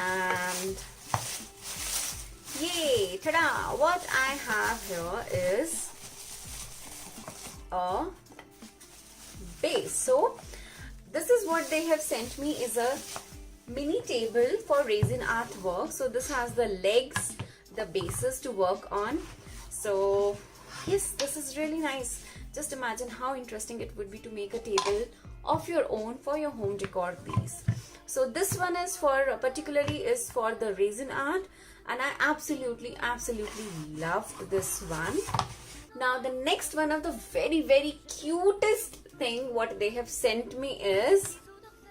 And yay, ta-da! What I have here is a base. So this is what they have sent me, is a mini table for resin artwork. So this has the legs, the bases to work on. So yes, this is really nice. Just imagine how interesting it would be to make a table of your own for your home decor piece. So this one is for, particularly is for the resin art, and I absolutely loved this one. Now the next one of the very cutest thing what they have sent me is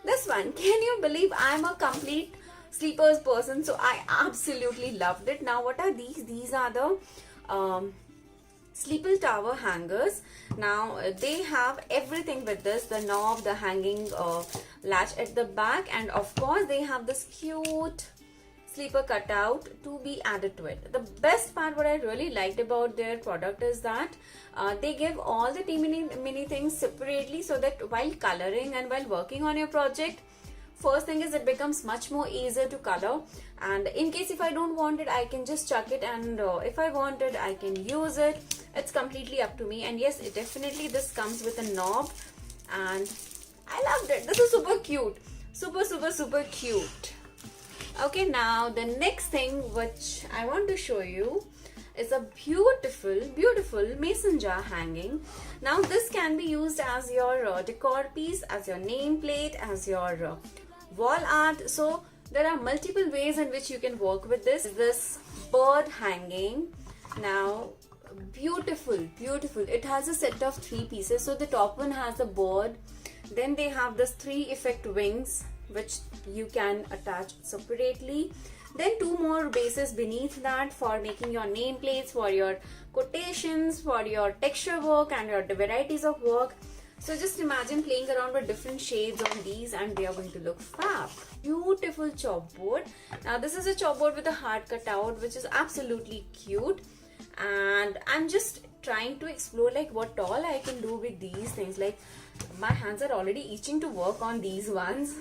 this one. Can you believe I'm a complete sleepers person, so I absolutely loved it. Now what are these? These are the sleeper tower hangers. Now they have everything with this, the knob, the hanging latch at the back, and of course they have this cute sleeper cutout to be added to it. The best part what I really liked about their product is that they give all the mini things separately, so that while coloring and while working on your project, first thing is it becomes much more easier to color, and in case if I don't want it, I can just chuck it, and if I want it, I can use it. It's completely up to me. And yes, it definitely this comes with a knob, and I loved it. This is super cute, super cute. Okay, now the next thing which I want to show you is a beautiful mason jar hanging. Now this can be used as your decor piece, as your nameplate, as your wall art. So there are multiple ways in which you can work with this. This bird hanging, now beautiful. It has a set of 3 pieces. So the top one has a bird, then they have this 3 effect wings which you can attach separately, then 2 more bases beneath that for making your nameplates, for your quotations, for your texture work and your varieties of work. So just imagine playing around with different shades on these, and they are going to look fab. Beautiful chalkboard. Now this is a chalkboard with a hard cutout, which is absolutely cute, and I'm just trying to explore like what all I can do with these things. Like my hands are already itching to work on these ones.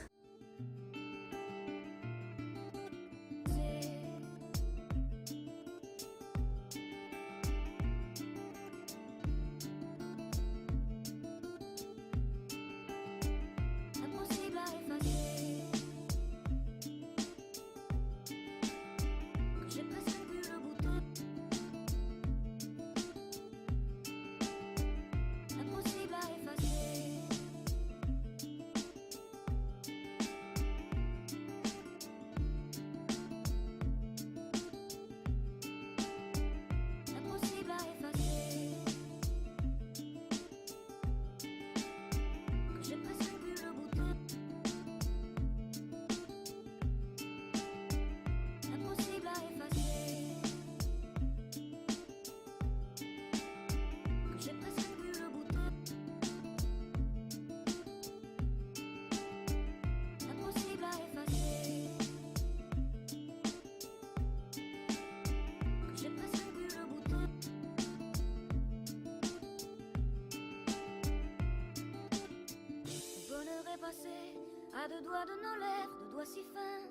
À 2 doigts de nos lèvres, 2 doigts si fins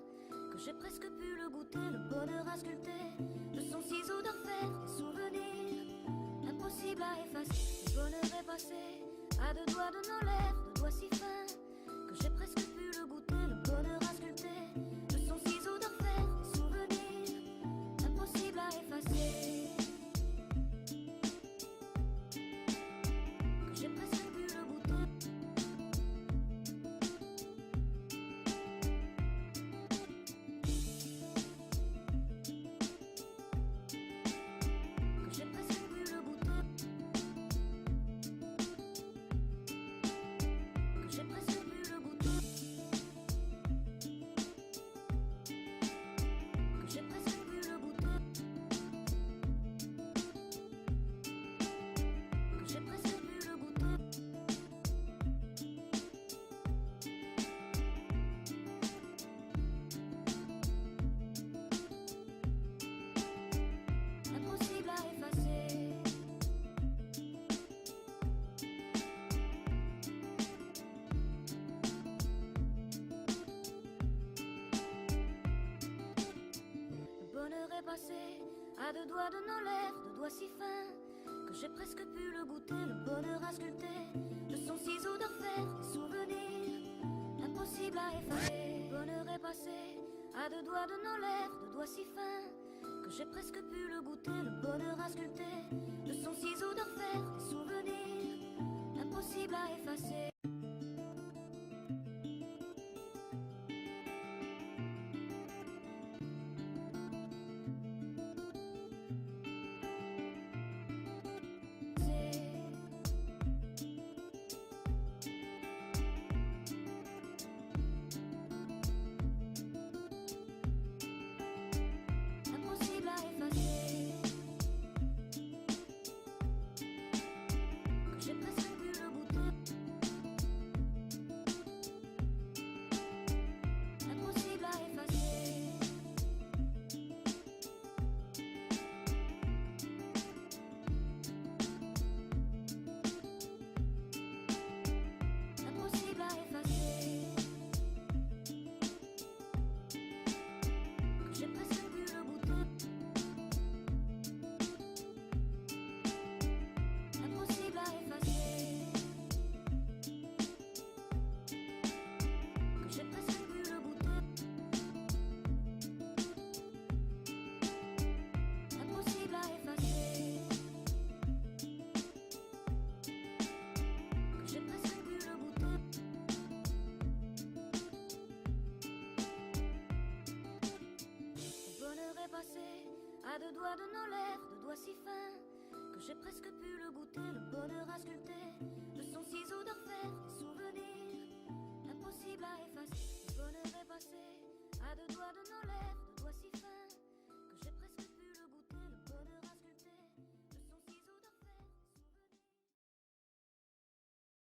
que j'ai presque pu le goûter. Le bonheur à sculpter de son ciseau d'enfer, des souvenirs impossibles à effacer. Le bonheur est passé à 2 doigts de nos lèvres, 2 doigts si fins que j'ai presque pu le goûter. Le bonheur à sculpter de son ciseau d'enfer, des souvenirs impossibles à effacer. Que j'ai presque pu le goûter. passé à deux doigts de nos lèvres, deux doigts si fins que j'ai presque pu le goûter, le bonheur à sculpter de son ciseau d'enfer, des souvenirs impossibles à effacer. Le bonheur est passé à deux doigts de nos lèvres, deux doigts si fins que j'ai presque pu le goûter, le bonheur à sculpter de son ciseau d'enfer, des souvenirs impossibles à effacer. À deux doigts de nos lèvres, deux doigts si fins que j'ai presque pu le goûter, le bonheur à sculpter de son ciseau d'enfer, des souvenirs impossibles à effacer. Le bonheur est passé à deux doigts de nos lèvres.